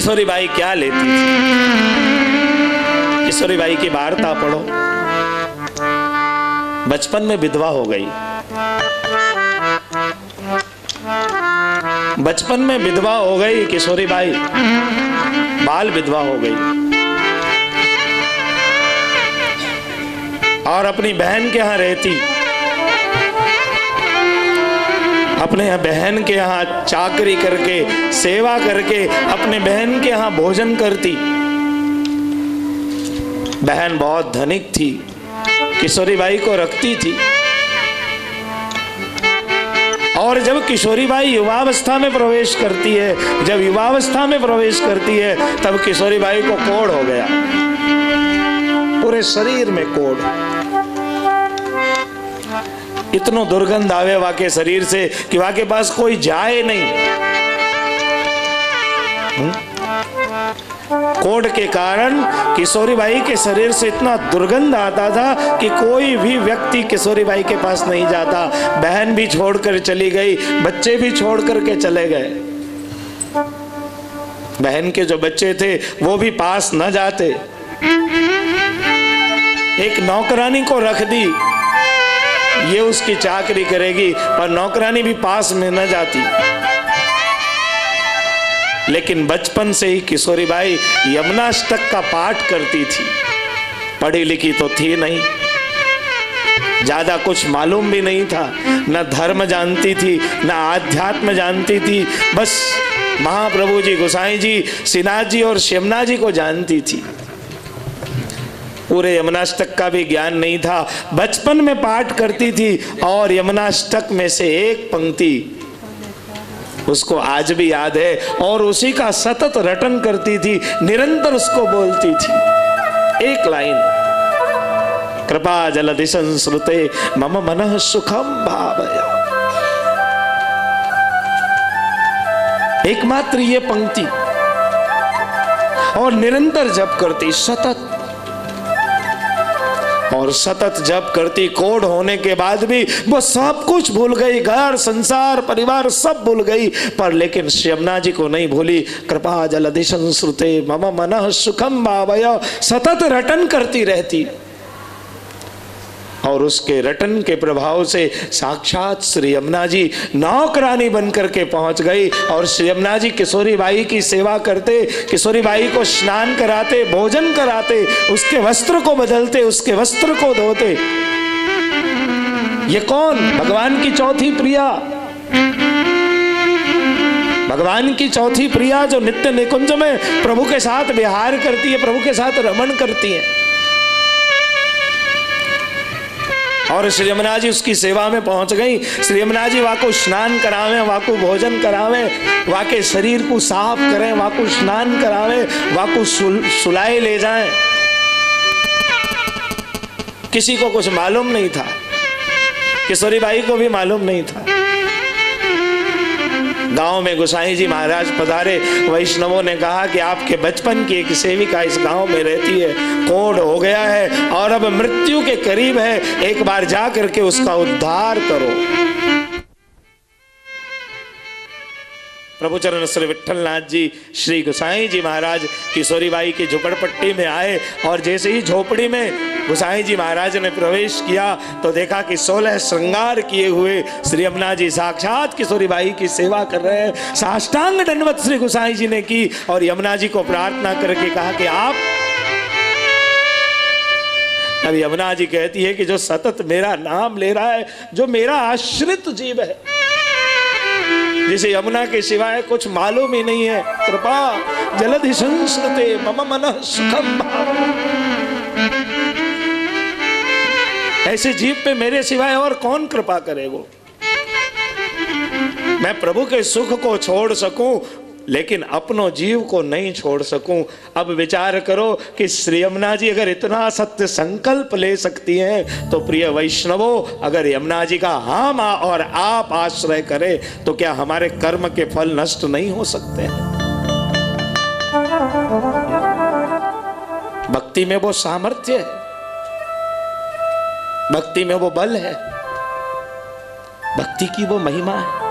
किशोरी by क्या लेती थी? किशोरी बाई की वार्ता पढ़ो। बचपन में विधवा हो गई, बचपन में विधवा हो गई किशोरी बाई, बाल विधवा हो गई और अपनी बहन के यहाँ रहती, अपने बहन के यहाँ चाकरी करके सेवा करके अपने बहन के यहाँ भोजन करती। बहन बहुत धनिक थी, किशोरी बाई को रखती थी। और जब किशोरी बाई युवावस्था में प्रवेश करती है, जब युवावस्था में प्रवेश करती है, तब किशोरी बाई को कोढ़ हो गया, पूरे शरीर में कोढ़। इतनो दुर्गंध आवे वाके शरीर से कि वाके पास कोई जाए नहीं। कोढ़ के कारण किशोरी बाई के शरीर से इतना दुर्गंध आता था कि कोई भी व्यक्ति किशोरी बाई के पास नहीं जाता। बहन भी छोड़कर चली गई, बच्चे भी छोड़ करके चले गए। बहन के जो बच्चे थे वो भी पास न जाते। एक नौकरानी को रख दी, ये उसकी चाकरी करेगी, पर नौकरानी भी पास में न जाती। लेकिन बचपन से ही किशोरी बाई यमुनाष्टक का पाठ करती थी। पढ़ी लिखी तो थी नहीं, ज्यादा कुछ मालूम भी नहीं था, न धर्म जानती थी न आध्यात्म जानती थी, बस महाप्रभु जी, गोसाई जी, श्रीनाथ जी और श्यामनाथ जी को जानती थी। पूरे यमुनाष्टक का भी ज्ञान नहीं था, बचपन में पाठ करती थी और यमुनाष्टक में से एक पंक्ति उसको आज भी याद है और उसी का सतत रटन करती थी, निरंतर उसको बोलती थी। एक लाइन, कृपा जलधि संस्रुते मम मनः सुखम भावया। एकमात्र ये पंक्ति, और निरंतर जप करती, सतत और सतत जप करती। कोढ़ होने के बाद भी वो सब कुछ भूल गई, घर संसार परिवार सब भूल गई, पर लेकिन श्यामनाथ जी को नहीं भूली। कृपा जलधि संस्रुते मम मनः सुखम भावया, सतत रटन करती रहती। और उसके रटन के प्रभाव से साक्षात श्री यमुना जी नौकरानी बनकर के पहुंच गई और श्री यमुना जी किशोरी बाई की सेवा करते, किशोरी बाई को स्नान कराते, भोजन कराते, उसके वस्त्र को बदलते, उसके वस्त्र को धोते। ये कौन? भगवान की चौथी प्रिया, भगवान की चौथी प्रिया जो नित्य निकुंज में प्रभु के साथ विहार करती है, प्रभु के साथ रमण करती है। और श्री यमुना जी उसकी सेवा में पहुंच गई। श्री यमुना जी वाको स्नान करावे, वाको भोजन करावे, वाके शरीर को साफ करें, वाको स्नान करावे, वाको सुलाए ले जाएं। किसी को कुछ मालूम नहीं था, किशोरी बाई को भी मालूम नहीं था। गांव में गोसाई जी महाराज पधारे, वैष्णवों ने कहा कि आपके बचपन की एक सेविका इस गांव में रहती है, कोढ़ हो गया है और अब मृत्यु के करीब है, एक बार जा करके उसका उद्धार करो। प्रभु चरण श्री विठलनाथ जी, श्री गोसाई जी महाराज किशोरी बाई की झोपड़पट्टी में आए और जैसे ही झोपड़ी में गोसाई जी महाराज ने प्रवेश किया तो देखा कि 16 श्रृंगार किए हुए श्री यमुना जी साक्षात किशोरी बाई की सेवा कर रहे हैं। साष्टांग दंडवत श्री गोसाई जी ने की और यमुना जी को प्रार्थना करके कहा कि आप। अब यमुना जी कहती है कि जो सतत मेरा नाम ले रहा है, जो मेरा आश्रित जीव है, जिसे यमुना के सिवाय कुछ मालूम ही नहीं है, कृपा जलधि संस्रुते मम मनः सुखम भावया, ऐसे जीव पे मेरे सिवाय और कौन कृपा करेगा? मैं प्रभु के सुख को छोड़ सकूं लेकिन अपनों जीव को नहीं छोड़ सकूं। अब विचार करो कि श्री यमुना जी अगर इतना सत्य संकल्प ले सकती हैं तो प्रिय वैष्णवों, अगर यमुना जी का हम और आप आश्रय करें तो क्या हमारे कर्म के फल नष्ट नहीं हो सकते? भक्ति में वो सामर्थ्य है, भक्ति में वो बल है, भक्ति की वो महिमा है।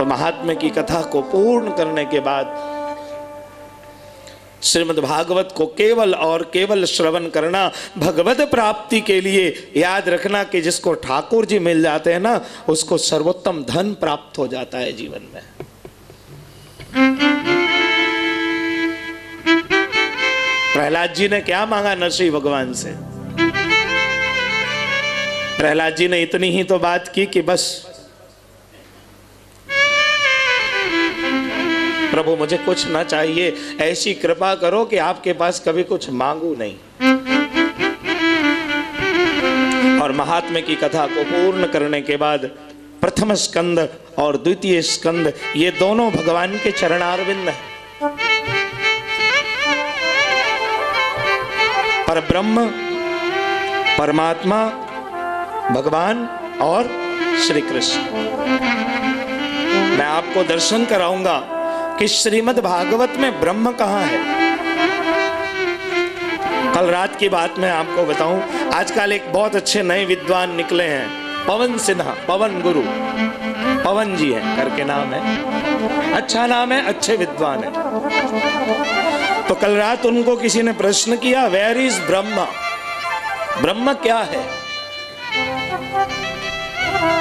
तो महात्म्य की कथा को पूर्ण करने के बाद श्रीमद् भागवत को केवल और केवल श्रवण करना भगवत प्राप्ति के लिए। याद रखना कि जिसको ठाकुर जी मिल जाते हैं ना, उसको सर्वोत्तम धन प्राप्त हो जाता है जीवन में। प्रहलाद जी ने क्या मांगा नरसिंह भगवान से? प्रहलाद जी ने इतनी ही तो बात की कि बस प्रभु मुझे कुछ ना चाहिए, ऐसी कृपा करो कि आपके पास कभी कुछ मांगू नहीं। और महात्म्य की कथा को पूर्ण करने के बाद प्रथम स्कंद और द्वितीय स्कंद ये दोनों भगवान के चरणारविंद हैं। पर ब्रह्म, परमात्मा, भगवान और श्री कृष्ण। मैं आपको दर्शन कराऊंगा कि श्रीमद् भागवत में ब्रह्म कहाँ है। कल रात की बात मैं आपको बताऊं, आजकल एक बहुत अच्छे नए विद्वान निकले हैं, पवन सिन्हा, पवन गुरु, पवन जी हैं करके नाम है, अच्छा नाम है, अच्छे विद्वान है। तो कल रात उनको किसी ने प्रश्न किया, वेयर इज ब्रह्मा? ब्रह्म क्या है?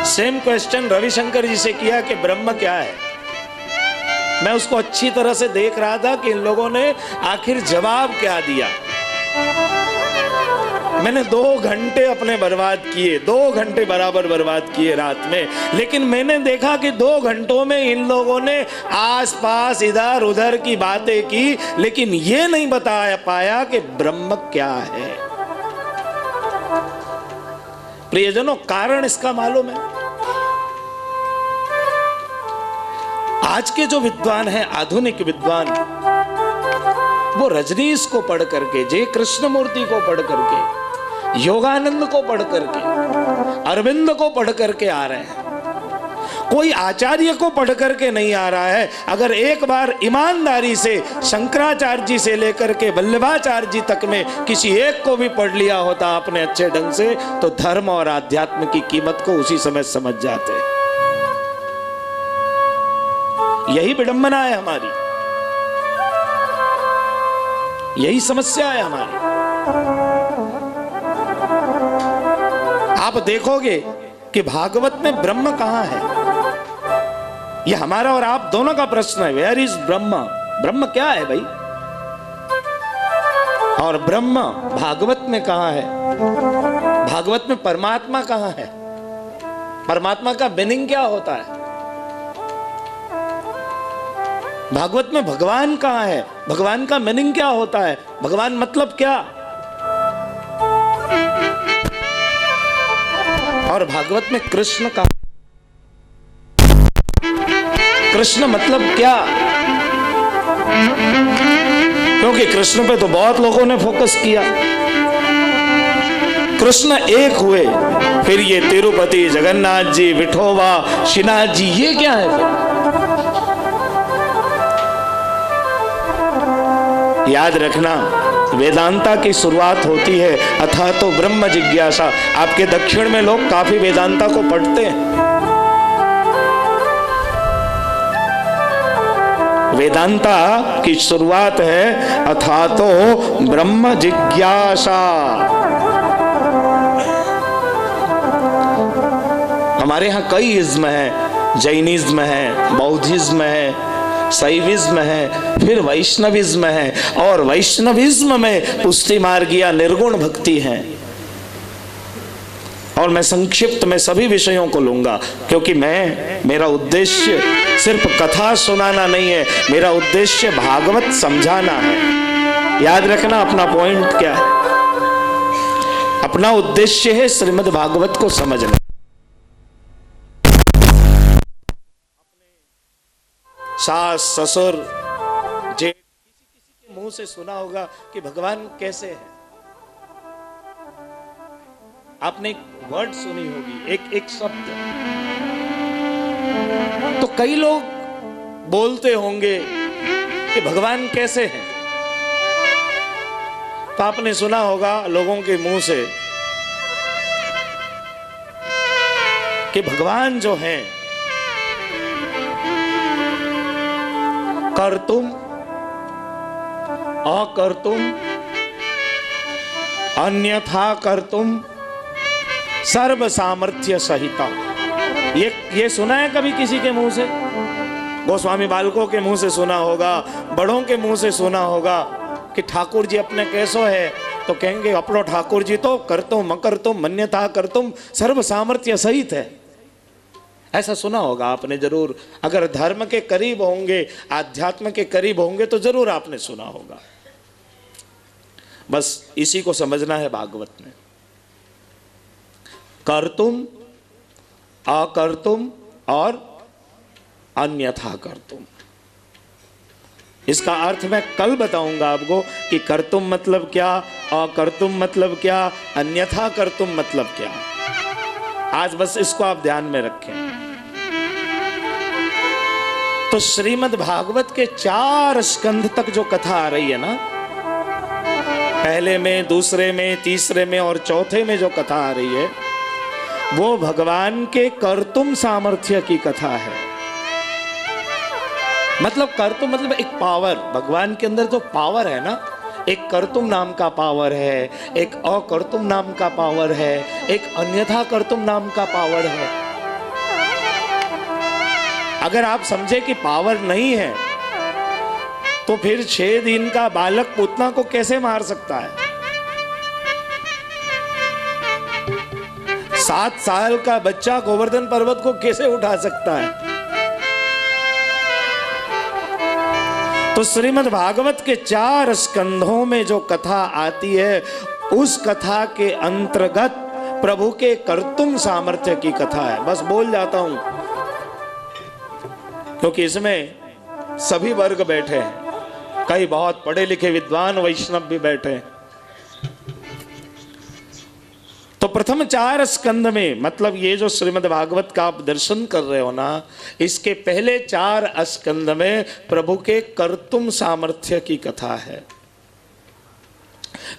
सेम क्वेश्चन रविशंकर जी से किया कि ब्रह्म क्या है। मैं उसको अच्छी तरह से देख रहा था कि इन लोगों ने आखिर जवाब क्या दिया। मैंने 2 घंटे अपने बर्बाद किए, 2 घंटे बराबर बर्बाद किए रात में, लेकिन मैंने देखा कि 2 घंटों में इन लोगों ने आसपास इधर उधर की बातें की, लेकिन ये नहीं बता पाया कि ब्रह्म क्या है। प्रियजनों, कारण इसका मालूम है। आज के जो विद्वान हैं, आधुनिक विद्वान, वो रजनीश को पढ़ करके, जय कृष्णमूर्ति को पढ़ करके, योगानंद को पढ़ करके, अरविंद को पढ़ करके आ रहे हैं। कोई आचार्य को पढ़ करके नहीं आ रहा है। अगर एक बार ईमानदारी से शंकराचार्य जी से लेकर के वल्लभाचार्य जी तक में किसी एक को भी पढ़ लिया होता अपने अच्छे ढंग से, तो धर्म और आध्यात्म की कीमत को उसी समय समझ जाते। यही विडंबना है हमारी, यही समस्या है हमारी। आप देखोगे कि भागवत में ब्रह्म कहां है। यह हमारा और आप दोनों का प्रश्न है, वेयर इज ब्रह्म? ब्रह्म क्या है भाई? और ब्रह्म भागवत में कहां है? भागवत में परमात्मा कहां है? परमात्मा का मीनिंग क्या होता है? भागवत में भगवान कहां है? भगवान का मीनिंग क्या होता है? भगवान मतलब क्या? और भागवत में कृष्ण का, कृष्ण मतलब क्या? क्योंकि कृष्ण पे तो बहुत लोगों ने फोकस किया। कृष्ण एक हुए, फिर ये तिरुपति, जगन्नाथ जी, विठोबा, श्रीनाथ जी, ये क्या है फिर? याद रखना, वेदांता की शुरुआत होती है अथा तो ब्रह्म जिज्ञासा। आपके दक्षिण में लोग काफी वेदांता को पढ़ते हैं। वेदांता की शुरुआत है अथा तो ब्रह्म जिज्ञासा। हमारे यहाँ कई इज्म है, जैनिज्म है, बौद्धिज्म है, शैविज्म है, फिर वैष्णविज्म है, और वैष्णविज्म में पुष्टि मार्गीय निर्गुण भक्ति है। और मैं संक्षिप्त में सभी विषयों को लूंगा, क्योंकि मेरा उद्देश्य सिर्फ कथा सुनाना नहीं है, मेरा उद्देश्य भागवत समझाना है। याद रखना अपना पॉइंट क्या है। अपना उद्देश्य है श्रीमद् भागवत को समझना। सास, ससुर, जेठ, किसी के मुंह से सुना होगा कि भगवान कैसे है। आपने एक वर्ड सुनी होगी, एक शब्द। तो कई लोग बोलते होंगे कि भगवान कैसे हैं। तो आपने सुना होगा लोगों के मुंह से कि भगवान जो हैं कर्तुम, अकर्तुम, अन्यथा कर्तुम, सर्व सामर्थ्य सहिता। ये सुना है कभी किसी के मुंह से? गोस्वामी बालकों के मुंह से सुना होगा, बड़ों के मुंह से सुना होगा कि ठाकुर जी अपने कैसो है, तो कहेंगे अपनो ठाकुर जी तो करतुम अकर्तुम मन्यथा कर्तुम सर्व सामर्थ्य सहित है। ऐसा सुना होगा आपने जरूर। अगर धर्म के करीब होंगे, आध्यात्म के करीब होंगे तो जरूर आपने सुना होगा। बस इसी को समझना है भागवत में। कर्तुम, अकर्तुम और अन्यथा कर्तुम। इसका अर्थ मैं कल बताऊंगा आपको कि कर्तुम मतलब क्या, अकर्तुम मतलब क्या, अन्यथा कर्तुम मतलब क्या। आज बस इसको आप ध्यान में रखें। तो श्रीमद् भागवत के 4 स्कंध तक जो कथा आ रही है ना, पहले में, दूसरे में, तीसरे में और चौथे में जो कथा आ रही है, वो भगवान के कर्तुम सामर्थ्य की कथा है। मतलब कर्तुम मतलब एक पावर, भगवान के अंदर जो पावर है ना, एक कर्तुम नाम का पावर है, एक अकर्तुम नाम का पावर है, एक अन्यथा कर्तुम नाम का पावर है। अगर आप समझे कि पावर नहीं है तो फिर 6 दिन का बालक पूतना को कैसे मार सकता है? 7 साल का बच्चा गोवर्धन पर्वत को कैसे उठा सकता है? तो श्रीमद् भागवत के 4 स्कंधों में जो कथा आती है, उस कथा के अंतर्गत प्रभु के कर्तुम सामर्थ्य की कथा है। बस बोल जाता हूं क्योंकि इसमें सभी वर्ग बैठे हैं, कई बहुत पढ़े लिखे विद्वान वैष्णव भी बैठे हैं। तो प्रथम 4 स्कंद में, मतलब ये जो श्रीमद् भागवत का आप दर्शन कर रहे हो ना, इसके पहले 4 स्कंद में प्रभु के कर्तुम सामर्थ्य की कथा है।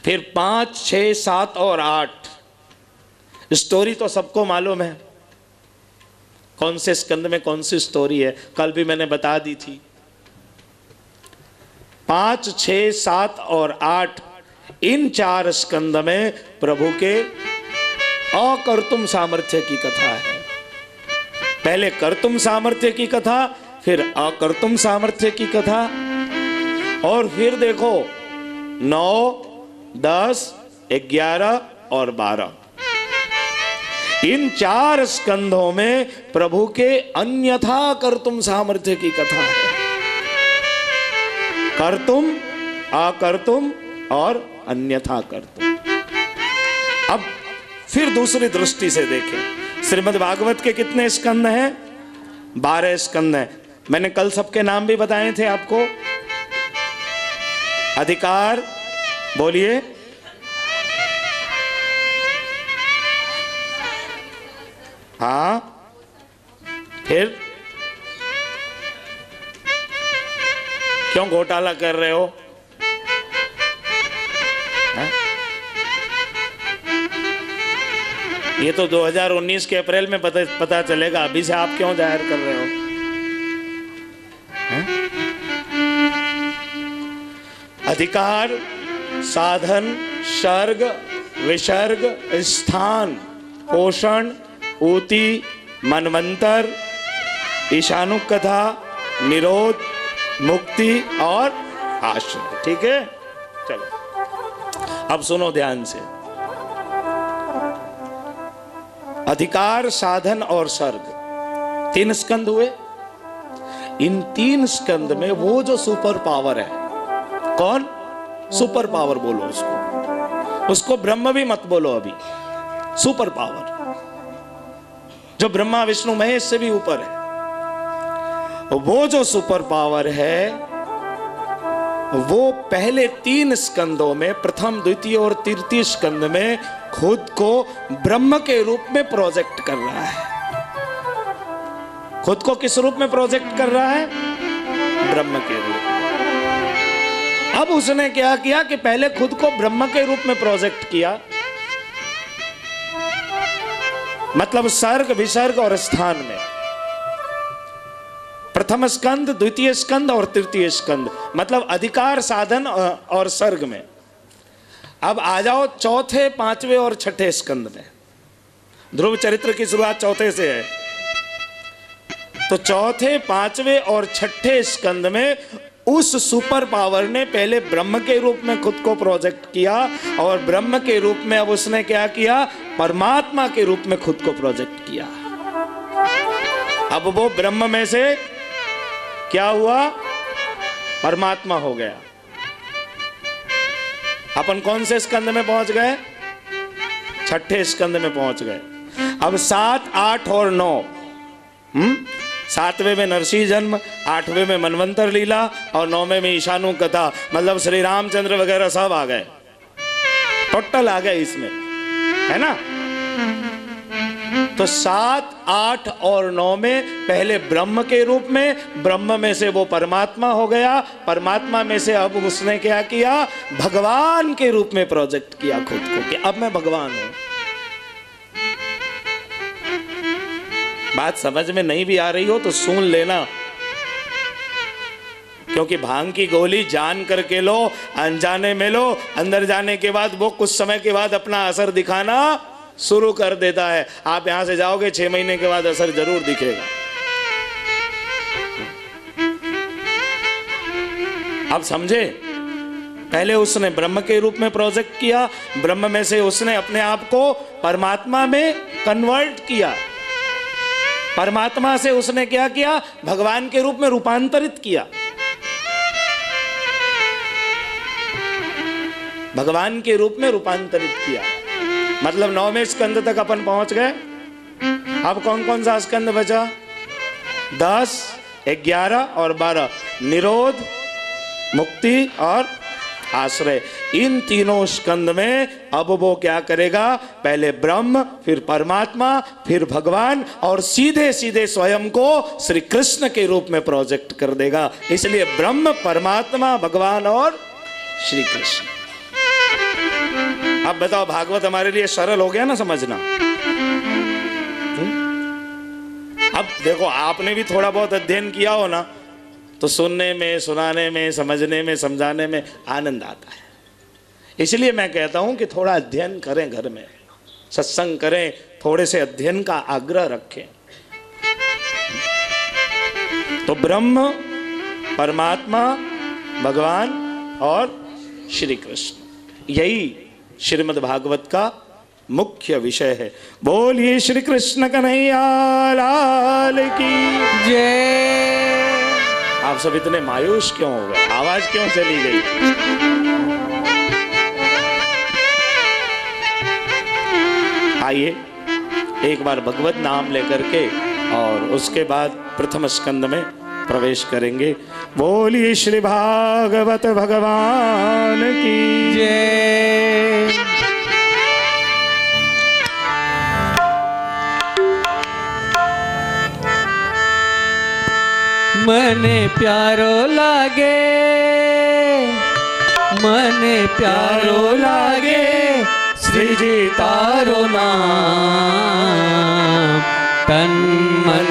फिर 5, 6, 7 और 8 स्टोरी तो सबको मालूम है, कौन से स्कंद में कौन सी स्टोरी है, कल भी मैंने बता दी थी। 5, 6, 7 और 8 इन 4 स्कंद में प्रभु के अकर्तुम सामर्थ्य की कथा है। पहले कर्तुम सामर्थ्य की कथा, फिर अकर्तुम सामर्थ्य की कथा, और फिर देखो 9, 10, 11 और 12 इन 4 स्कंधों में प्रभु के अन्यथा कर्तुम सामर्थ्य की कथा है। कर्तुम, अकर्तुम और अन्यथा कर्तुम। अब फिर दूसरी दृष्टि से देखें, श्रीमद् भागवत के कितने स्कंद हैं? 12 स्कंद हैं। मैंने कल सबके नाम भी बताए थे आपको। अधिकार बोलिए, हाँ, फिर क्यों घोटाला कर रहे हो? है? ये तो 2019 के अप्रैल में पता चलेगा, अभी से आप क्यों जाहिर कर रहे हो? है? अधिकार, साधन, सर्ग, विसर्ग, स्थान, पोषण, ऊति, मनवंतर, ईशानु कथा, निरोध, मुक्ति और आश्रय। ठीक है, चलो अब सुनो ध्यान से। अधिकार, साधन और सर्ग 3 स्कंद हुए। इन 3 स्कंद में वो जो सुपर पावर है, कौन? सुपर पावर बोलो उसको ब्रह्म भी मत बोलो अभी, सुपर पावर जो ब्रह्मा विष्णु महेश से भी ऊपर है। वो जो सुपर पावर है, वो पहले 3 स्कंदों में, प्रथम, द्वितीय और तृतीय स्कंद में खुद को ब्रह्म के रूप में प्रोजेक्ट कर रहा है। खुद को किस रूप में प्रोजेक्ट कर रहा है? ब्रह्म के रूप में। अब उसने क्या किया कि पहले खुद को ब्रह्म के रूप में प्रोजेक्ट किया, मतलब सर्ग, विसर्ग और स्थान में। प्रथम स्कंद, द्वितीय स्कंद और तृतीय स्कंद, मतलब अधिकार, साधन और सर्ग में। अब आ जाओ चौथे, पांचवें और छठे स्कंद में। ध्रुव चरित्र की शुरुआत चौथे से है, तो चौथे, पांचवें और छठे स्कंद में उस सुपर पावर ने पहले ब्रह्म के रूप में खुद को प्रोजेक्ट किया, और ब्रह्म के रूप में अब उसने क्या किया, परमात्मा के रूप में खुद को प्रोजेक्ट किया। अब वो ब्रह्म में से क्या हुआ, परमात्मा हो गया। अपन कौन से स्कंद में पहुंच गए, छठे स्कंद में पहुंच गए। अब 7, 8 और 9, 7वें में नरसिंह जन्म, 8वें में मनवंतर लीला और 9वें में ईशानु कथा, मतलब श्री रामचंद्र वगैरह सब आ गए, टोटल आ गए इसमें, है ना। तो 7, 8 और 9 में पहले ब्रह्म के रूप में, ब्रह्म में से वो परमात्मा हो गया, परमात्मा में से अब उसने क्या किया, भगवान के रूप में प्रोजेक्ट किया खुद को कि अब मैं भगवान हूं। बात समझ में नहीं भी आ रही हो तो सुन लेना, क्योंकि भांग की गोली जान करके लो, अनजाने में लो, अंदर जाने के बाद वो कुछ समय के बाद अपना असर दिखाना शुरू कर देता है। आप यहां से जाओगे 6 महीने के बाद असर जरूर दिखेगा। अब समझे, पहले उसने ब्रह्म के रूप में प्रोजेक्ट किया, ब्रह्म में से उसने अपने आप को परमात्मा में कन्वर्ट किया, परमात्मा से उसने क्या किया, भगवान के रूप में रूपांतरित किया, भगवान के रूप में रूपांतरित किया। मतलब 9वें स्कंद तक अपन पहुंच गए। अब कौन कौन सा स्कंद बचा, 10, 11 और 12, निरोध, मुक्ति और आश्रय। इन तीनों स्कंद में अब वो क्या करेगा, पहले ब्रह्म, फिर परमात्मा, फिर भगवान, और सीधे सीधे स्वयं को श्री कृष्ण के रूप में प्रोजेक्ट कर देगा। इसलिए ब्रह्म, परमात्मा, भगवान और श्री कृष्ण। अब बताओ, भागवत हमारे लिए सरल हो गया ना समझना। अब देखो, आपने भी थोड़ा बहुत अध्ययन किया हो ना, तो सुनने में, सुनाने में, समझने में, समझाने में आनंद आता है। इसलिए मैं कहता हूं कि थोड़ा अध्ययन करें, घर में सत्संग करें, थोड़े से अध्ययन का आग्रह रखें। तो ब्रह्म, परमात्मा, भगवान और श्री कृष्ण, यही श्रीमद् भागवत का मुख्य विषय है। बोलिए श्री कृष्ण कन्हैया लाल की जय। आप सब इतने मायूस क्यों हो गए, आवाज क्यों चली गई? आइए एक बार भगवत नाम लेकर के और उसके बाद प्रथम स्कंद में प्रवेश करेंगे। बोलिए श्री भागवत भगवान की जय। मने प्यारो लागे, मने प्यारो लागे, श्री जी तारो नाम। तन मन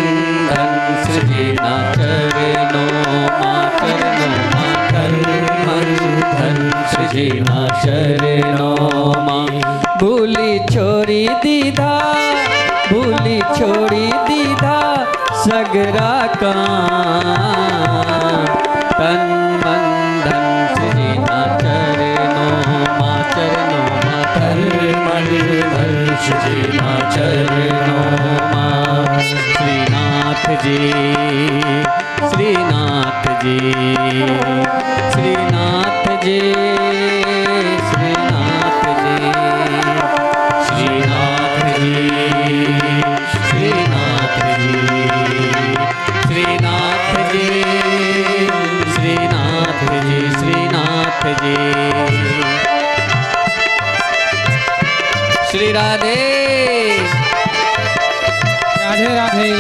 धन श्री ना चरणों मां, चरणों मां, तन मन धन श्री ना चरणों मां। भूली छोड़ी दीदा, भूली छोड़ी दीदा, सगरा काम। तन मन धन श्री ना चरणों मां, चरणों मां, तन मन धन श्री ना चरणों मां। श्रीनाथ जी, श्रीनाथ जी, श्रीनाथ जी, श्रीनाथ जी, श्रीनाथ जी, श्रीनाथ जी, श्रीनाथ जी, श्रीनाथ जी, श्रीनाथ जी। श्री राधे राधे राधे।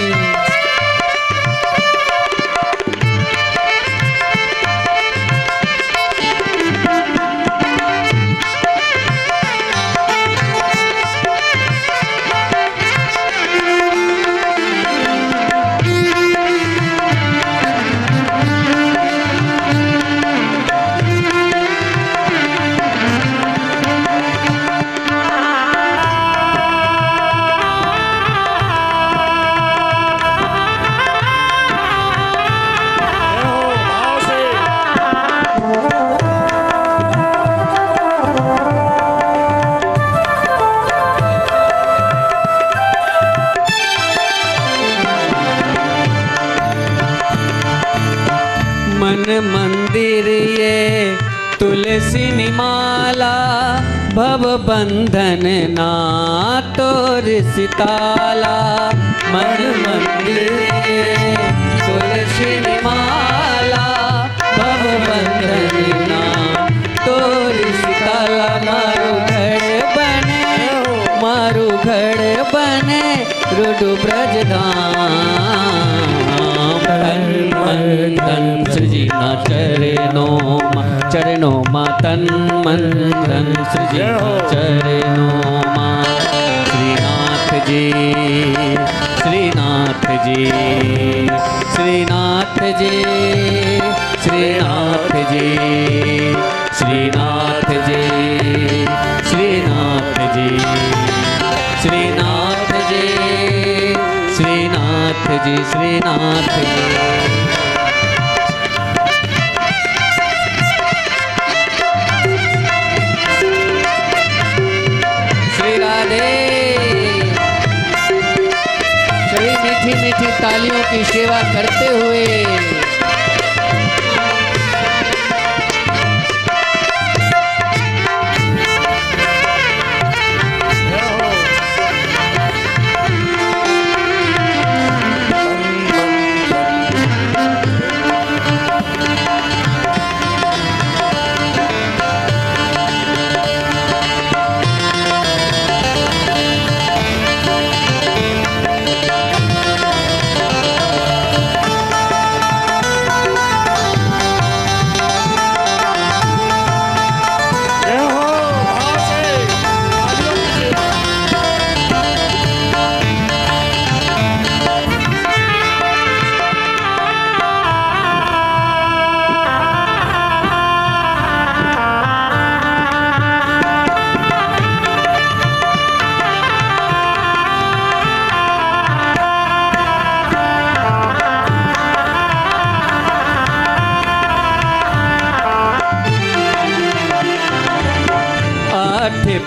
भव बंधन ना तोर सिताला मन मंदिर तुलसी माला भव बंधन ना तोर सिताला मारू घर बने रुडु ब्रजधाम तन मन धन सृजना चरणों मा तन मन धन सृजना चरणों मा श्रीनाथ जी श्रीनाथ जी श्रीनाथ जी श्रीनाथ जी श्रीनाथ जी श्रीनाथ जी श्रीनाथ जी श्रीनाथ जी श्रीनाथ जी श्री राधे। चलिए मीठी मीठी तालियों की सेवा करते हुए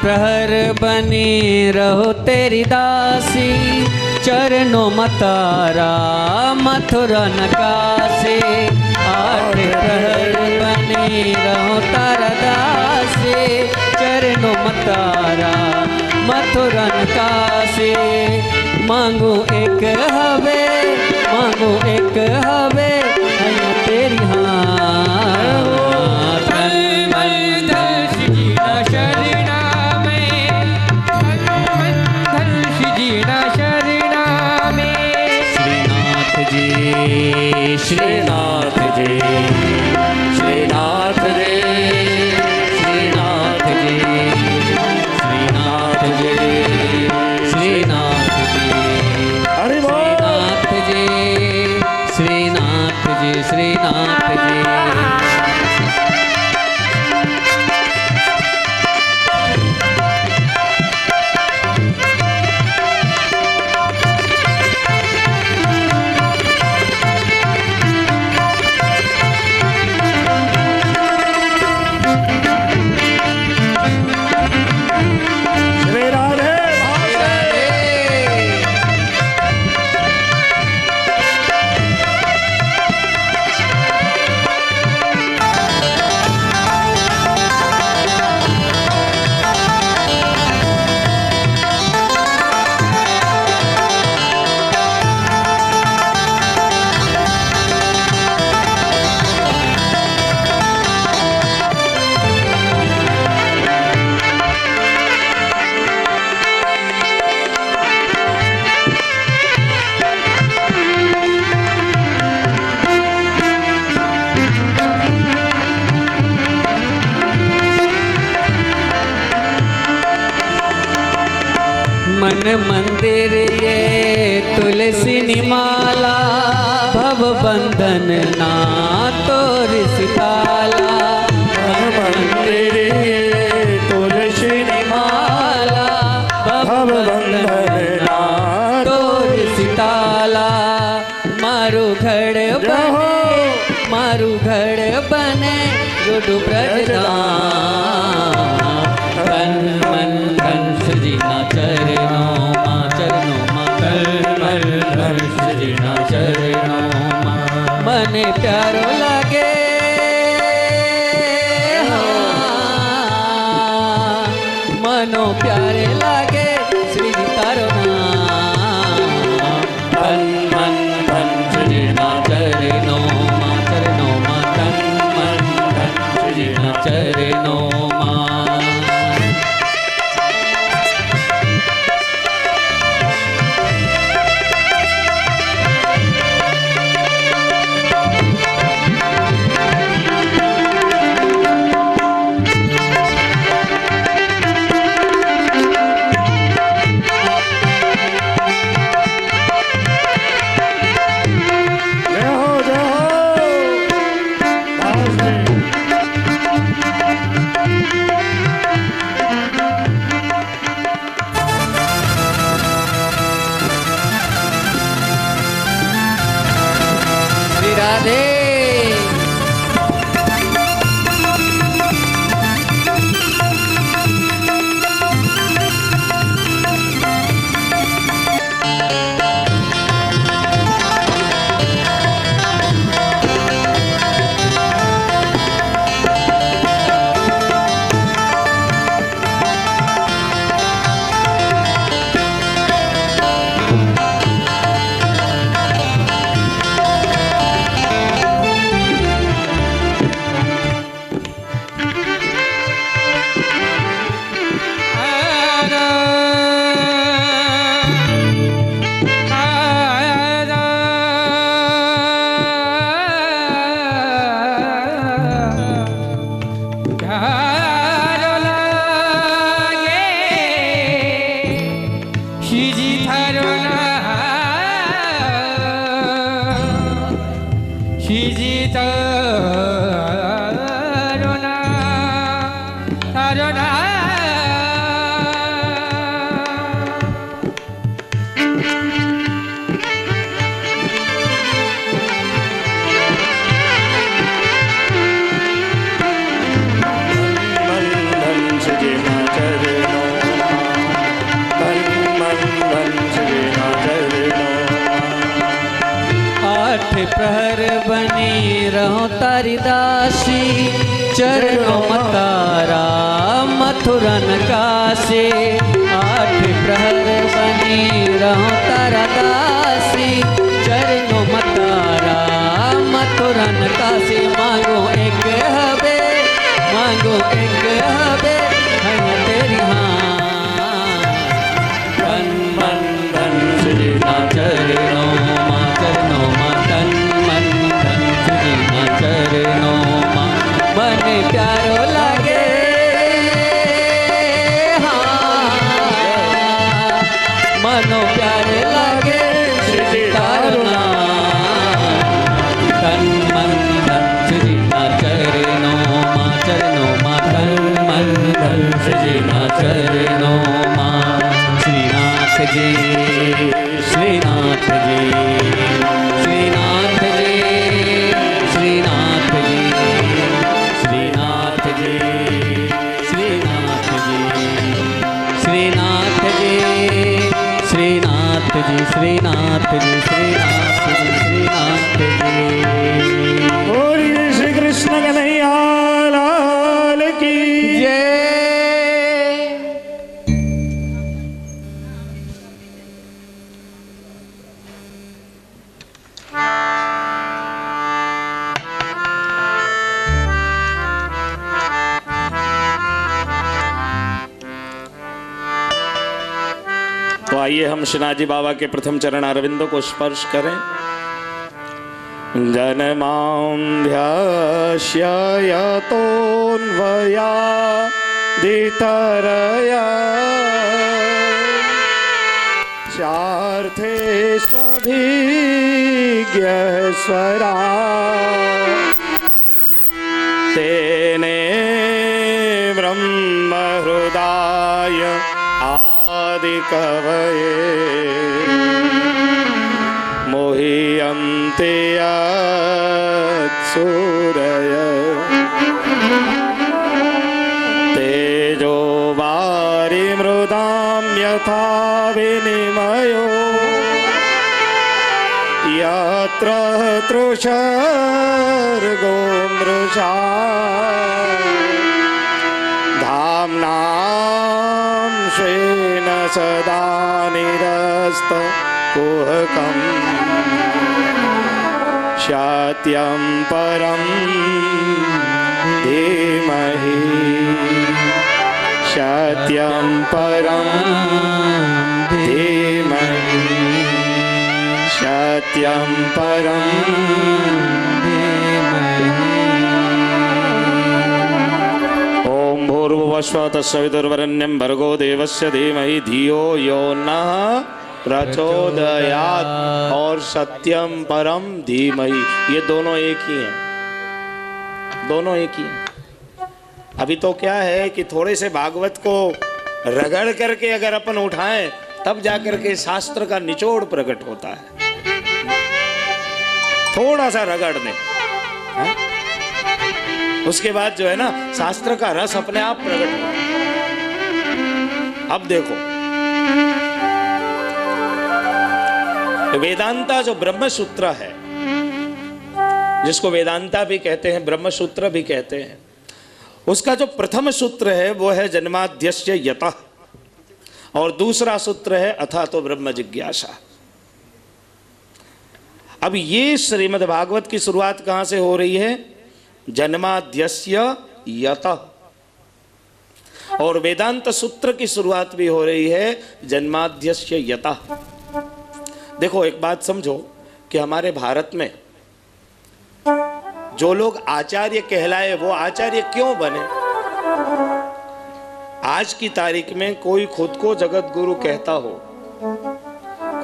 प्रहर बनी रहो तेरी दासी चरणों मतारा मथुरा नकासे आठ प्रहर बनी रहो तारा दासी चरणों मतारा मथुरा नकासे मांगू एक हवे तेरी श्रीनाथ जी श्रीनाथ जी श्रीनाथ जी श्रीनाथ जी श्रीनाथ जी श्रीनाथ जी श्रीनाथ जी श्रीनाथ जी मन मंदिर ये तुलसी निमाला भव बंधन ना तोर सिताला मन मंदिर ये तुलसी निमाला भव बंधन ना तोर सिताला मारू घड़ बने रुडु ब्रजधाम तन मन धन सृजना चरणों मा तन मन धन सृजना चरणों मा मने प्यारो लगे मनो प्यारे लागे श्री जी तारो नाम तन मन धन श्री जी ना चरणों मां तन मन धन श्री जी ना चरणों मां राधे प्रहर बनी रहो तारी दासी चरणों मतारा मथुरन काशी 8 प्रहर बनी रहो तारा दासी चरणों मतारा मथुरन काशी मांगो एक हबे है तेरी हाँ तन मन धन श्री ना चरणों मां चरणों मां तन मन धन श्री ना चरणों मां मन प्यारो लागे हाँ मनो प्यारे लागे श्री तारो नाम तन मन धन श्री ना चरणों मां तन मन धन श्री ना चरणों मां श्रीनाथ जी श्रीनाथ जी श्रीनाथ जी श्रीनाथ जी श्रीनाथ जी श्रीनाथ जी श्रीनाथ जी श्रीनाथ जी श्रीनाथ जी श्रीनाथ जी श्रीनाथ जी बोलिए श्री कृष्ण कन्हैया लाल की जय। तो आइए हम श्रीनाथजी बाबा के प्रथम चरण अरविंदों को स्पर्श करें। जनमां ध्यास्यतोऽन्वया दितरया चार्थे स्वभिज्ञः स्वरा तेने ब्रह्महृदाय आदिकवये मोह्यन्ते यत्सूरय तेजो वारिमृदां यथा विनिमयो यत्र तृषर्गो मृषा धाम्ना सदा निरस्त कुहकम् सत्यं परं धीमहि सत्यं परं धीमहि सत्यं परं ओम भूर्भुवस्सुः तत्सवितुर्वरेण्यं भर्गो देवस्य धीमहि धियो यो नः प्रचोदयात् और सत्यम परम धीमहि, ये दोनों एक ही हैं, दोनों एक ही हैं। अभी तो क्या है कि थोड़े से भागवत को रगड़ करके अगर अपन उठाएं तब जाकर के शास्त्र का निचोड़ प्रकट होता है, थोड़ा सा रगड़ने है? उसके बाद जो है ना शास्त्र का रस अपने आप प्रकट होता है। अब देखो वेदांता जो ब्रह्म सूत्र है, जिसको वेदांता भी कहते हैं ब्रह्म सूत्र भी कहते हैं, उसका जो प्रथम सूत्र है वो है जन्माद्यस्य यतः और दूसरा सूत्र है अथातो ब्रह्म जिज्ञासा। अब ये श्रीमद् भागवत की शुरुआत कहां से हो रही है? जन्माद्यस्य यतः, और वेदांत सूत्र की शुरुआत भी हो रही है जन्माद्यस्य यतः। देखो एक बात समझो कि हमारे भारत में जो लोग आचार्य कहलाए वो आचार्य क्यों बने? आज की तारीख में कोई खुद को जगत गुरु कहता हो,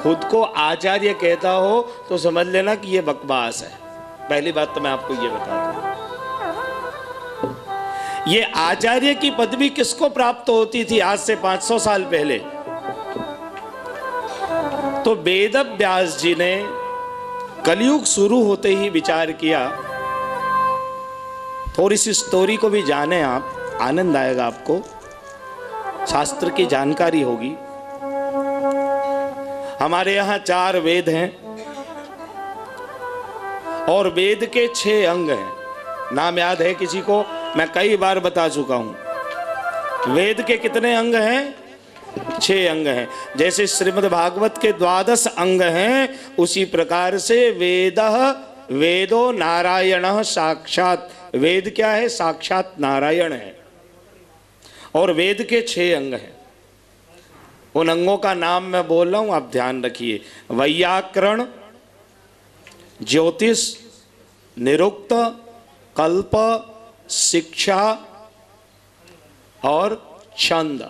खुद को आचार्य कहता हो तो समझ लेना कि ये बकवास है। पहली बात तो मैं आपको ये बता दूं, ये आचार्य की पदवी किसको प्राप्त होती थी आज से 500 साल पहले? तो वेद व्यास जी ने कलयुग शुरू होते ही विचार किया, थोड़ी सी स्टोरी को भी जाने आप, आनंद आएगा आपको, शास्त्र की जानकारी होगी। हमारे यहाँ 4 वेद हैं और वेद के 6 अंग हैं। नाम याद है किसी को? मैं कई बार बता चुका हूं। वेद के कितने अंग हैं? 6 अंग हैं। जैसे श्रीमद् भागवत के 12 अंग हैं, उसी प्रकार से वेदो नारायण साक्षात, वेद क्या है? साक्षात नारायण है। और वेद के 6 अंग हैं। उन अंगों का नाम मैं बोल रहा हूं, आप ध्यान रखिए। वैयाकरण, ज्योतिष, निरुक्त, कल्प, शिक्षा और छंद,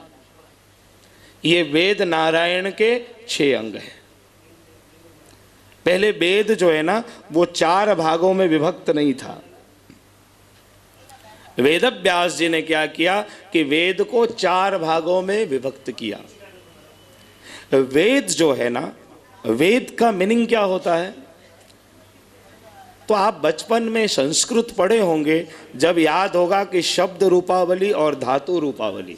ये वेद नारायण के 6 अंग हैं। पहले वेद जो है ना वो 4 भागों में विभक्त नहीं था। वेद व्यास जी ने क्या किया कि वेद को 4 भागों में विभक्त किया। वेद जो है ना, वेद का मीनिंग क्या होता है? तो आप बचपन में संस्कृत पढ़े होंगे, जब याद होगा कि शब्द रूपावली और धातु रूपावली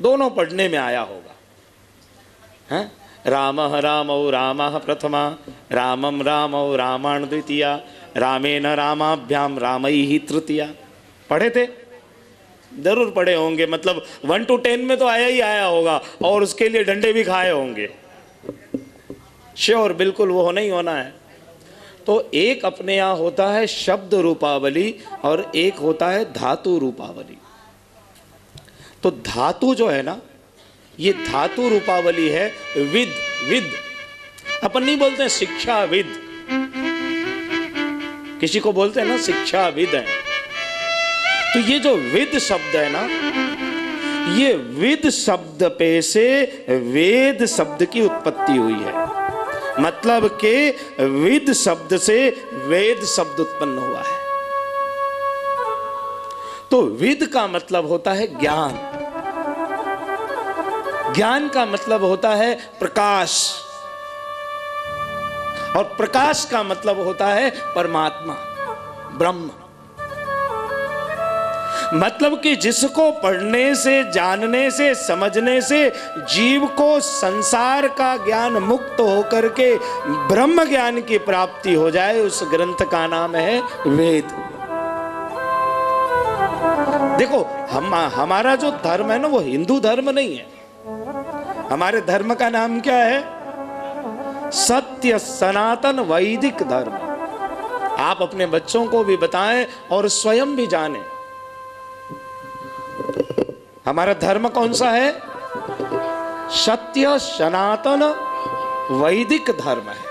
दोनों पढ़ने में आया होगा। हैं? रामः रामौ रामः प्रथमा, रामं रामौ रामाण द्वितीया, रामेण रामाभ्याम रामैः तृतीया। पढ़े थे? जरूर पढ़े होंगे, मतलब 1 to 10 में तो आया ही आया होगा, और उसके लिए डंडे भी खाए होंगे। श्योर, बिल्कुल वो होना ही होना है। तो एक अपने यहाँ होता है शब्द रूपावली और एक होता है धातु रूपावली। तो धातु जो है ना, ये धातु रूपावली है विद। विद अपन नहीं बोलते हैं शिक्षा विद, किसी को बोलते हैं ना शिक्षा विद है। तो ये जो विद शब्द है ना, ये विद शब्द पे से वेद शब्द की उत्पत्ति हुई है। मतलब के विद शब्द से वेद शब्द उत्पन्न हुआ है। तो विद का मतलब होता है ज्ञान, ज्ञान का मतलब होता है प्रकाश, और प्रकाश का मतलब होता है परमात्मा, ब्रह्म। मतलब कि जिसको पढ़ने से, जानने से, समझने से जीव को संसार का ज्ञान मुक्त होकर के ब्रह्म ज्ञान की प्राप्ति हो जाए, उस ग्रंथ का नाम है वेद। देखो हमारा जो धर्म है ना, वो हिंदू धर्म नहीं है। हमारे धर्म का नाम क्या है? सत्य सनातन वैदिक धर्म। आप अपने बच्चों को भी बताएं और स्वयं भी जानें। हमारा धर्म कौन सा है? सत्य सनातन वैदिक धर्म है।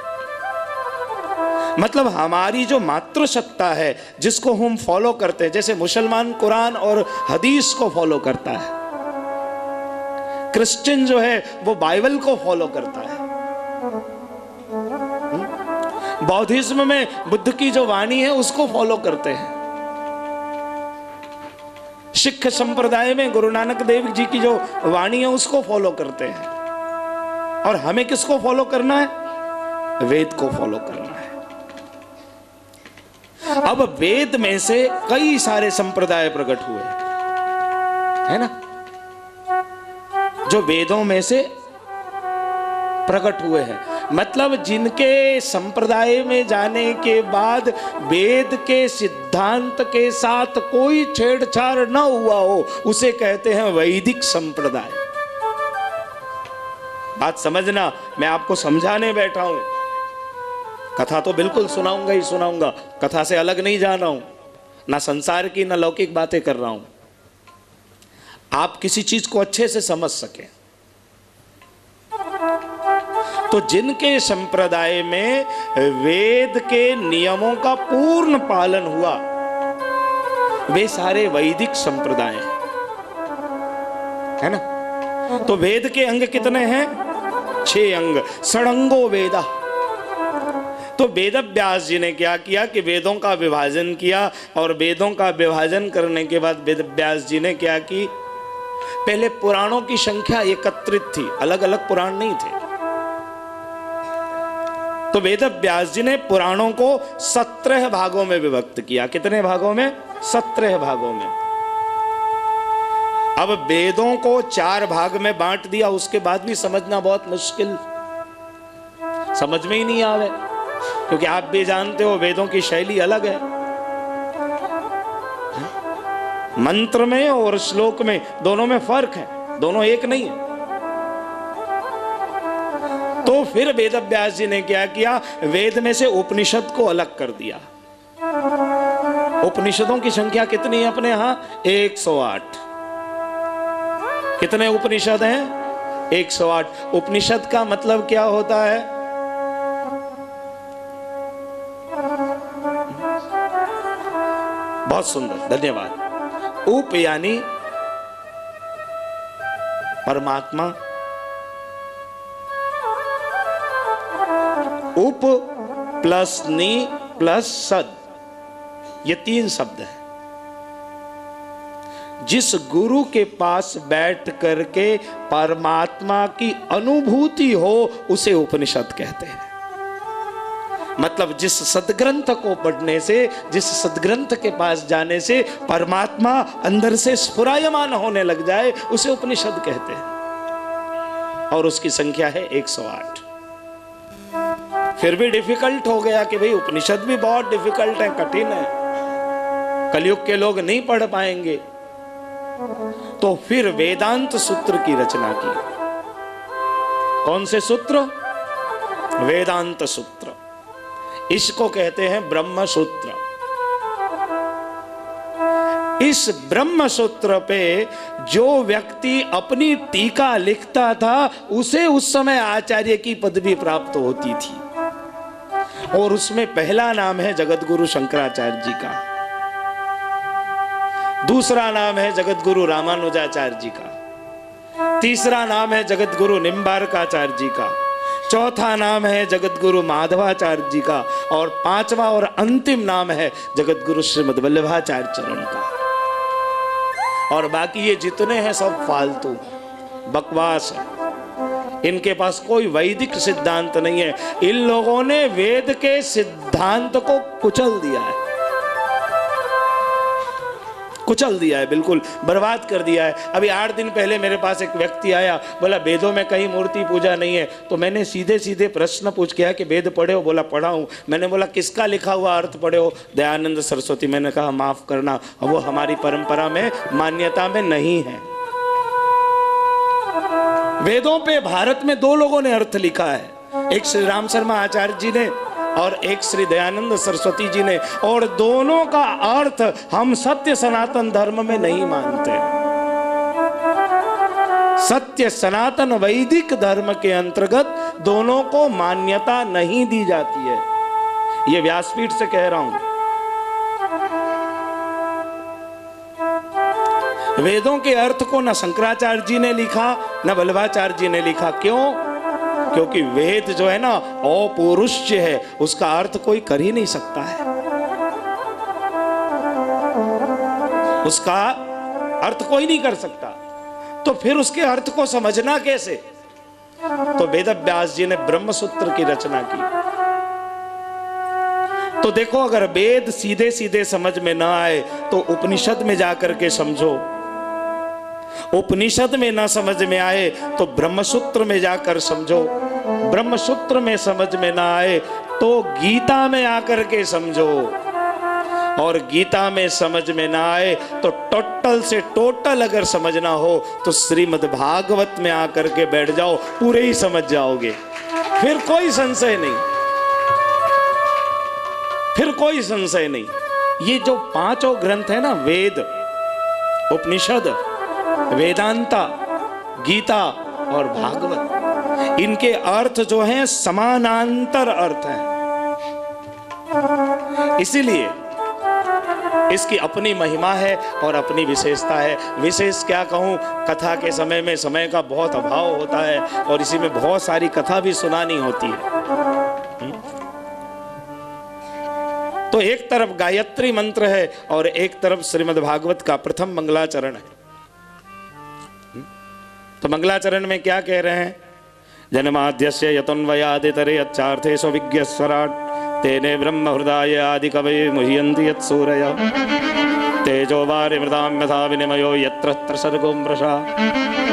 मतलब हमारी जो मातृसत्ता है जिसको हम फॉलो करते हैं, जैसे मुसलमान कुरान और हदीस को फॉलो करता है, क्रिश्चियन जो है वो बाइबल को फॉलो करता है, बौद्धिज्म में बुद्ध की जो वाणी है उसको फॉलो करते हैं, सिख संप्रदाय में गुरु नानक देव जी की जो वाणी है उसको फॉलो करते हैं। और हमें किसको फॉलो करना है? वेद को फॉलो करना है। अब वेद में से कई सारे संप्रदाय प्रकट हुए, है ना, जो वेदों में से प्रकट हुए हैं। मतलब जिनके संप्रदाय में जाने के बाद वेद के सिद्धांत के साथ कोई छेड़छाड़ न हुआ हो, उसे कहते हैं वैदिक संप्रदाय। बात समझना, मैं आपको समझाने बैठा हूं। कथा तो बिल्कुल सुनाऊंगा ही सुनाऊंगा, कथा से अलग नहीं जा रहा हूं, ना संसार की ना लौकिक बातें कर रहा हूं। आप किसी चीज को अच्छे से समझ सके। तो जिनके संप्रदाय में वेद के नियमों का पूर्ण पालन हुआ, वे सारे वैदिक संप्रदाय है ना। तो वेद के अंग कितने हैं? 6 अंग। षडंगो वेदा। तो वेद व्यास जी ने क्या किया कि वेदों का विभाजन किया, और वेदों का विभाजन करने के बाद वेद व्यास जी ने क्या की, पहले पुराणों की संख्या एकत्रित थी, अलग अलग पुराण नहीं थे। तो वेद व्यास जी ने पुराणों को 17 भागों में विभक्त किया। कितने भागों में? 17 भागों में। अब वेदों को 4 भाग में बांट दिया, उसके बाद भी समझना बहुत मुश्किल, समझ में ही नहीं आवे, क्योंकि आप भी जानते हो वेदों की शैली अलग है। मंत्र में और श्लोक में दोनों में फर्क है, दोनों एक नहीं है। तो फिर वेद व्यास जी ने क्या किया, वेद में से उपनिषद को अलग कर दिया। उपनिषदों की संख्या कितनी है अपने यहां? 108। कितने उपनिषद हैं? 108। उपनिषद का मतलब क्या होता है? बहुत सुंदर, धन्यवाद। उप यानी परमात्मा, उप प्लस नी प्लस सद, ये 3 शब्द है। जिस गुरु के पास बैठ करके परमात्मा की अनुभूति हो उसे उपनिषद कहते हैं। मतलब जिस सदग्रंथ को पढ़ने से, जिस सदग्रंथ के पास जाने से परमात्मा अंदर से स्फुरायमान होने लग जाए, उसे उपनिषद कहते हैं। और उसकी संख्या है 108। फिर भी डिफिकल्ट हो गया कि भाई उपनिषद भी बहुत डिफिकल्ट है, कठिन है, कलयुग के लोग नहीं पढ़ पाएंगे। तो फिर वेदांत सूत्र की रचना की। कौन से सूत्र? वेदांत सूत्र। इसको कहते हैं ब्रह्म सूत्र। इस ब्रह्म सूत्र पे जो व्यक्ति अपनी टीका लिखता था उसे उस समय आचार्य की पदवी प्राप्त होती थी, और उसमें पहला नाम है जगतगुरु शंकराचार्य जी का, दूसरा नाम है जगतगुरु रामानुजाचार्य जी का, तीसरा नाम है जगतगुरु निम्बारकाचार्य जी का, चौथा नाम है जगतगुरु माधवाचार्य जी का, और 5वां और अंतिम नाम है जगतगुरु श्रीमद् वल्लभाचार्य चरण का। और बाकी ये जितने हैं सब फालतू बकवास है, इनके पास कोई वैदिक सिद्धांत नहीं है। इन लोगों ने वेद के सिद्धांत को कुचल दिया है, कुचल दिया है, बिल्कुल बर्बाद कर दिया है। अभी 8 दिन पहले मेरे पास एक व्यक्ति आया, बोला वेदों में कहीं मूर्ति पूजा नहीं है। तो मैंने सीधे सीधे प्रश्न पूछ किया कि वेद पढ़े हो? बोला पढ़ा हूं। मैंने बोला किसका लिखा हुआ अर्थ पढ़े हो? दयानंद सरस्वती। मैंने कहा माफ करना, वो हमारी परंपरा में मान्यता में नहीं है। वेदों पे भारत में दो लोगों ने अर्थ लिखा है, एक श्री राम शर्मा आचार्य जी ने और एक श्री दयानंद सरस्वती जी ने, और दोनों का अर्थ हम सत्य सनातन धर्म में नहीं मानते। सत्य सनातन वैदिक धर्म के अंतर्गत दोनों को मान्यता नहीं दी जाती है। यह व्यासपीठ से कह रहा हूं। वेदों के अर्थ को न शंकराचार्य जी ने लिखा न वल्लभाचार्य जी ने लिखा। क्यों? क्योंकि वेद जो है ना अपौरुष्य है, उसका अर्थ कोई कर ही नहीं सकता है। उसका अर्थ कोई नहीं कर सकता, तो फिर उसके अर्थ को समझना कैसे? तो वेदव्यास जी ने ब्रह्मसूत्र की रचना की। तो देखो, अगर वेद सीधे सीधे समझ में ना आए तो उपनिषद में जाकर के समझो, उपनिषद में ना समझ में आए तो ब्रह्मसूत्र में जाकर समझो, ब्रह्मसूत्र में समझ में ना आए तो गीता में आकर के समझो, और गीता में समझ में ना आए तो टोटल से टोटल अगर समझना हो तो श्रीमद् भागवत में आकर के बैठ जाओ, पूरे ही समझ जाओगे, फिर कोई संशय नहीं, फिर कोई संशय नहीं। ये जो पांचों ग्रंथ है ना, वेद, उपनिषद, वेदांता, गीता और भागवत, इनके अर्थ जो हैं समानांतर अर्थ हैं। इसीलिए इसकी अपनी महिमा है और अपनी विशेषता है। विशेष क्या कहूं, कथा के समय में समय का बहुत अभाव होता है और इसी में बहुत सारी कथा भी सुनानी होती है। तो एक तरफ गायत्री मंत्र है और एक तरफ श्रीमद् भागवत का प्रथम मंगलाचरण है। तो मंगलाचरण में क्या कह रहे हैं? जन्माद्यस्य यतन्वयादितरे अच्छार्थेषु विज्ञस्वराट् तेने ब्रह्म हृदय आदि कवये मुह्यन्ति यत्सूरय तेजो वारिमृतां यथा विनिमयो यत्र तत्र सर्गो मृषा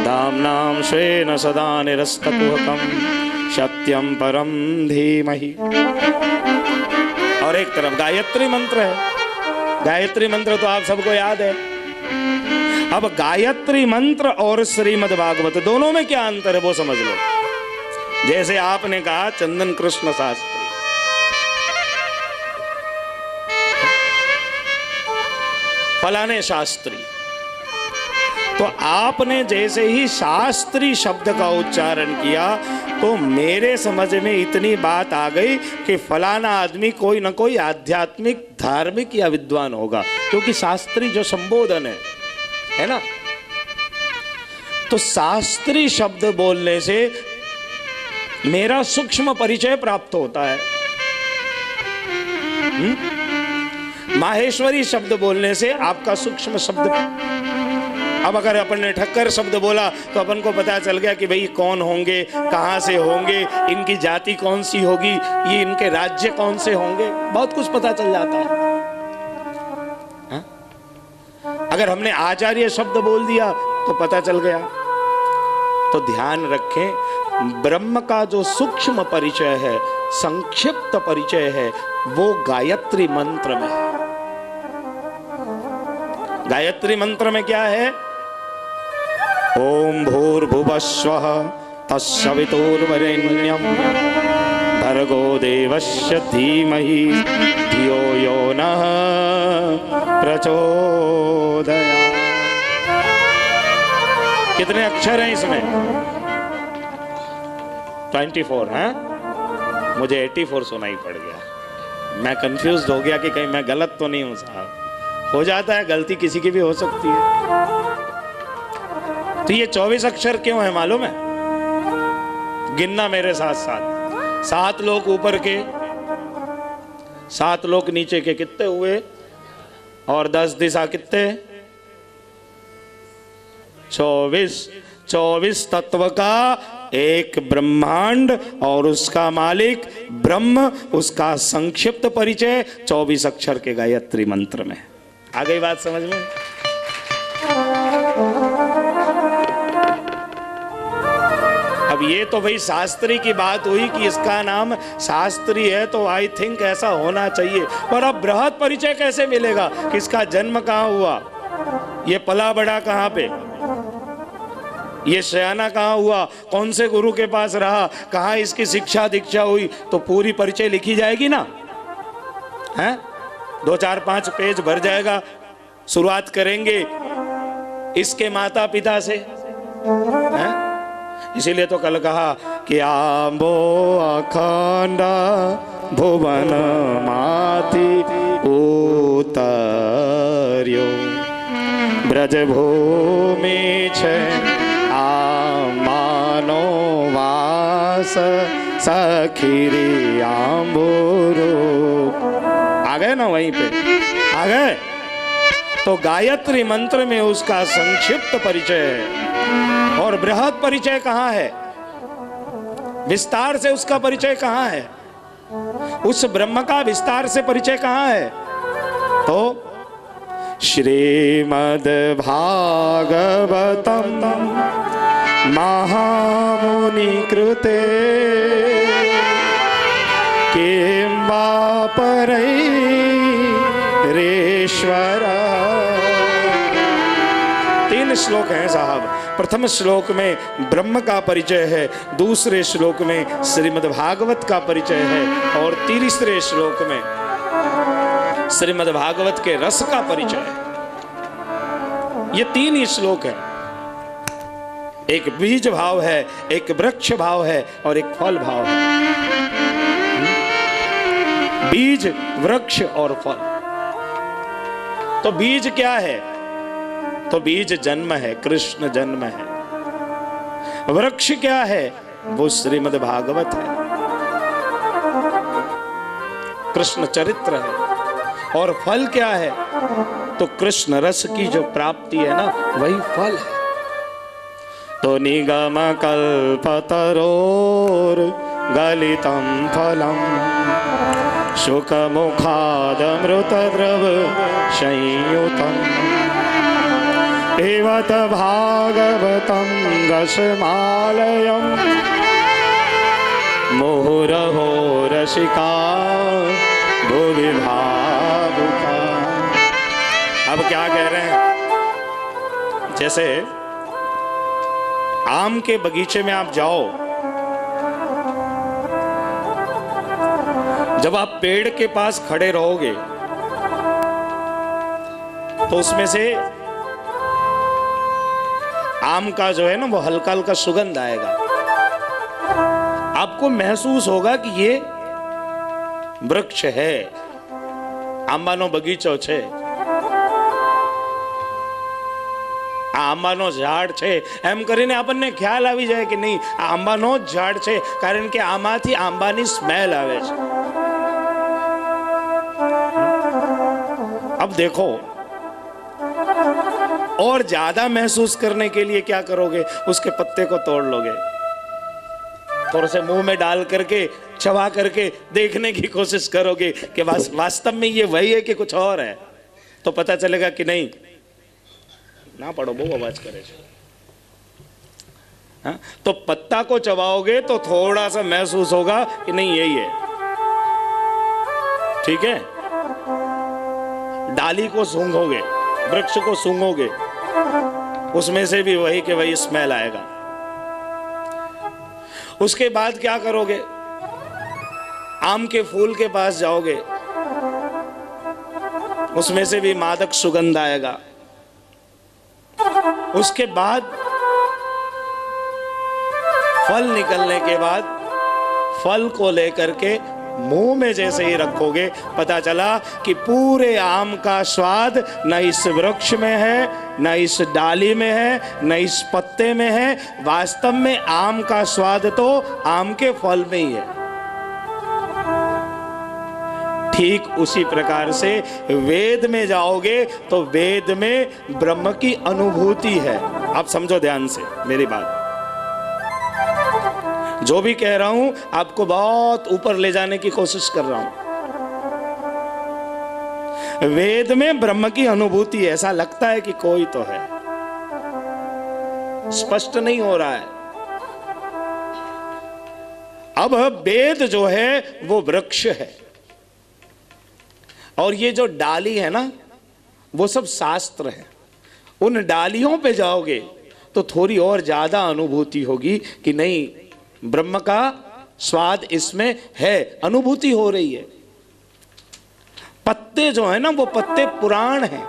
धाम्नां स्वेन सदा निरस्तकुहकं सत्यं परं धीमहि। और एक तरफ गायत्री मंत्र है। गायत्री मंत्र तो आप सबको याद है। अब गायत्री मंत्र और श्रीमद् भागवत दोनों में क्या अंतर है वो समझ लो। जैसे आपने कहा चंदन कृष्ण शास्त्री, फलाने शास्त्री, तो आपने जैसे ही शास्त्री शब्द का उच्चारण किया तो मेरे समझ में इतनी बात आ गई कि फलाना आदमी कोई ना कोई आध्यात्मिक, धार्मिक या विद्वान होगा, क्योंकि शास्त्री जो संबोधन है ना। तो शास्त्री शब्द बोलने से मेरा सूक्ष्म परिचय प्राप्त होता है। माहेश्वरी शब्द बोलने से आपका सूक्ष्म शब्द। अब अगर अपन ने ठक्कर शब्द बोला तो अपन को पता चल गया कि भाई कौन होंगे, कहां से होंगे, इनकी जाति कौन सी होगी, ये इनके राज्य कौन से होंगे, बहुत कुछ पता चल जाता है। हा? अगर हमने आचार्य शब्द बोल दिया तो पता चल गया। तो ध्यान रखें, ब्रह्म का जो सूक्ष्म परिचय है, संक्षिप्त परिचय है, वो गायत्री मंत्र में है। गायत्री मंत्र में क्या है? ओम भूर्भुवस्वः तत्सवितुर्वरेण्यं भर्गो देवस्य धीमहि धियो यो नः प्रचोदयात्। कितने अक्षर हैं इसमें? 24 है। मुझे 84 सुनाई पड़ गया। मैं कंफ्यूज हो गया कि कहीं मैं गलत तो नहीं हूं साहब। हो जाता है, गलती किसी की भी हो सकती है। तो ये 24 अक्षर क्यों है मालूम है? गिनना मेरे साथ साथ। 7 लोग ऊपर के, 7 लोग नीचे के, कितने हुए? और 10 दिशा कितने? 24। 24 तत्व का एक ब्रह्मांड और उसका मालिक ब्रह्म, उसका संक्षिप्त परिचय 24 अक्षर के गायत्री मंत्र में। आ गई बात समझ में? अब ये तो भाई शास्त्री की बात हुई कि इसका नाम शास्त्री है, तो आई थिंक ऐसा होना चाहिए। पर अब बृहद परिचय कैसे मिलेगा? किसका जन्म कहाँ हुआ, ये पला बड़ा कहाँ पे, ये सयाना कहाँ हुआ, कौन से गुरु के पास रहा, कहाँ इसकी शिक्षा दीक्षा हुई, तो पूरी परिचय लिखी जाएगी ना, हैं? 2-4-5 पेज भर जाएगा। शुरुआत करेंगे इसके माता पिता से, हैं? इसीलिए तो कल कहा कि आंबो अखंड भुवन माति उतर्यो ब्रज भूमि छे आमानो वास सखीरी आंबुरो। आ गए ना, वहीं पे आ गए। तो गायत्री मंत्र में उसका संक्षिप्त परिचय है, और बृहद परिचय कहाँ है, विस्तार से उसका परिचय कहाँ है, उस ब्रह्म का विस्तार से परिचय कहाँ है? तो श्रीमद् भागवतम महामुनि कृते किं वा परैरेश्वर। 3 श्लोक हैं साहब। प्रथम श्लोक में ब्रह्म का परिचय है, दूसरे श्लोक में श्रीमद् भागवत का परिचय है, और तीसरे श्लोक में श्रीमद् भागवत के रस का परिचय है। ये 3 ही श्लोक है। एक बीज भाव है, एक वृक्ष भाव है, और एक फल भाव है। बीज, वृक्ष और फल। तो बीज क्या है? तो बीज जन्म है, कृष्ण जन्म है। वृक्ष क्या है? वो श्रीमद् भागवत है, कृष्ण चरित्र है। और फल क्या है? तो कृष्ण रस की जो प्राप्ति है ना, वही फल है। तो निगम कल्पतरोर गलितम फलम शुक मुखादमृत द्रव संयुतम एवत भागवतम रसमालयम मुहुरहो रसिका भुवि भावुका। अब क्या कह रहे हैं? जैसे आम के बगीचे में आप जाओ, जब आप पेड़ के पास खड़े रहोगे तो उसमें से आम का जो है ना, वो हल्का हल्का सुगंध आएगा। आपको महसूस होगा कि ये वृक्ष है, आंबानो बगीचो छे, आंबानो झाड़ छे, एम करीने आपने ख्याल આવી જાય કે નહીં આ આંબાનો જ ઝાડ છે, કારણ કે આમાંથી આંબાની સ્મેલ આવે છે। अब देखो, और ज्यादा महसूस करने के लिए क्या करोगे? उसके पत्ते को तोड़ लोगे, थोड़े से मुंह में डाल करके चबा करके देखने की कोशिश करोगे कि वास्तव में ये वही है कि कुछ और है, तो पता चलेगा कि नहीं। ना पढ़ो, बहुत आवाज करे। हाँ? तो पत्ता को चबाओगे तो थोड़ा सा महसूस होगा कि नहीं यही है, ठीक है। डाली को सूंघोगे, वृक्ष को सूंघोगे, उसमें से भी वही के वही स्मेल आएगा। उसके बाद क्या करोगे? आम के फूल के पास जाओगे, उसमें से भी मादक सुगंध आएगा। उसके बाद फल निकलने के बाद फल को लेकर के मुंह में जैसे ही रखोगे, पता चला कि पूरे आम का स्वाद न इस वृक्ष में है, न इस डाली में है, न इस पत्ते में है। वास्तव में आम का स्वाद तो आम के फल में ही है। ठीक उसी प्रकार से वेद में जाओगे तो वेद में ब्रह्म की अनुभूति है। आप समझो ध्यान से मेरी बात, जो भी कह रहा हूं आपको बहुत ऊपर ले जाने की कोशिश कर रहा हूं। वेद में ब्रह्म की अनुभूति, ऐसा लगता है कि कोई तो है, स्पष्ट नहीं हो रहा है। अब वेद जो है वो वृक्ष है, और ये जो डाली है ना, वो सब शास्त्र है। उन डालियों पे जाओगे तो थोड़ी और ज्यादा अनुभूति होगी कि नहीं, ब्रह्म का स्वाद इसमें है, अनुभूति हो रही है। पत्ते जो है ना, वो पत्ते पुराण हैं।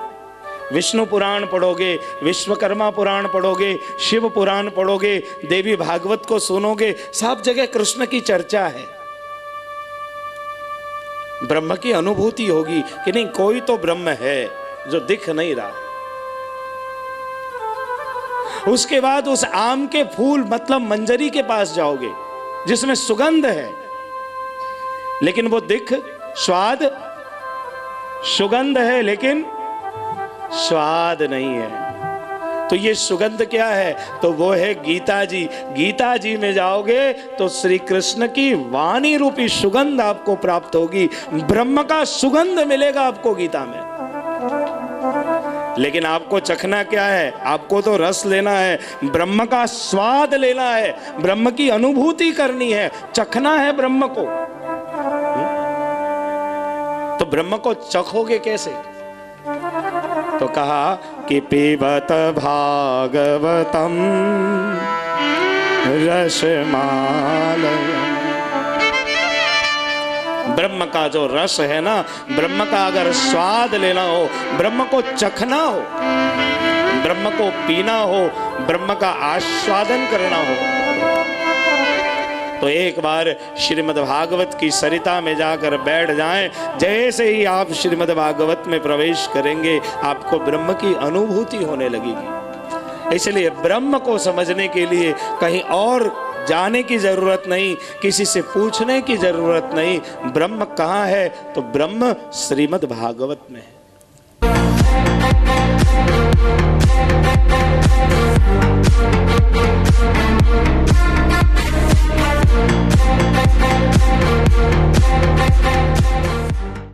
विष्णु पुराण पढ़ोगे, विश्वकर्मा पुराण पढ़ोगे, शिव पुराण पढ़ोगे, देवी भागवत को सुनोगे, सब जगह कृष्ण की चर्चा है। ब्रह्म की अनुभूति होगी कि नहीं, कोई तो ब्रह्म है जो दिख नहीं रहा है। उसके बाद उस आम के फूल मतलब मंजरी के पास जाओगे जिसमें सुगंध है, लेकिन वो दिख, स्वाद, सुगंध है लेकिन स्वाद नहीं है। तो ये सुगंध क्या है? तो वो है गीता जी। गीता जी में जाओगे तो श्री कृष्ण की वाणी रूपी सुगंध आपको प्राप्त होगी, ब्रह्म का सुगंध मिलेगा आपको गीता में। लेकिन आपको चखना क्या है? आपको तो रस लेना है, ब्रह्म का स्वाद लेना है, ब्रह्म की अनुभूति करनी है, चखना है ब्रह्म को। तो ब्रह्म को चखोगे कैसे? तो कहा कि पीबत भागवतम रसमालयम्। ब्रह्म का जो रस है ना, ब्रह्म का अगर स्वाद लेना हो, ब्रह्म को चखना हो, ब्रह्म को पीना हो, ब्रह्म का आस्वादन करना हो, तो एक बार श्रीमद् भागवत की सरिता में जाकर बैठ जाएं। जैसे ही आप श्रीमद् भागवत में प्रवेश करेंगे, आपको ब्रह्म की अनुभूति होने लगेगी। इसलिए ब्रह्म को समझने के लिए कहीं और जाने की जरूरत नहीं, किसी से पूछने की जरूरत नहीं। ब्रह्म कहाँ है? तो ब्रह्म श्रीमद् भागवत में है।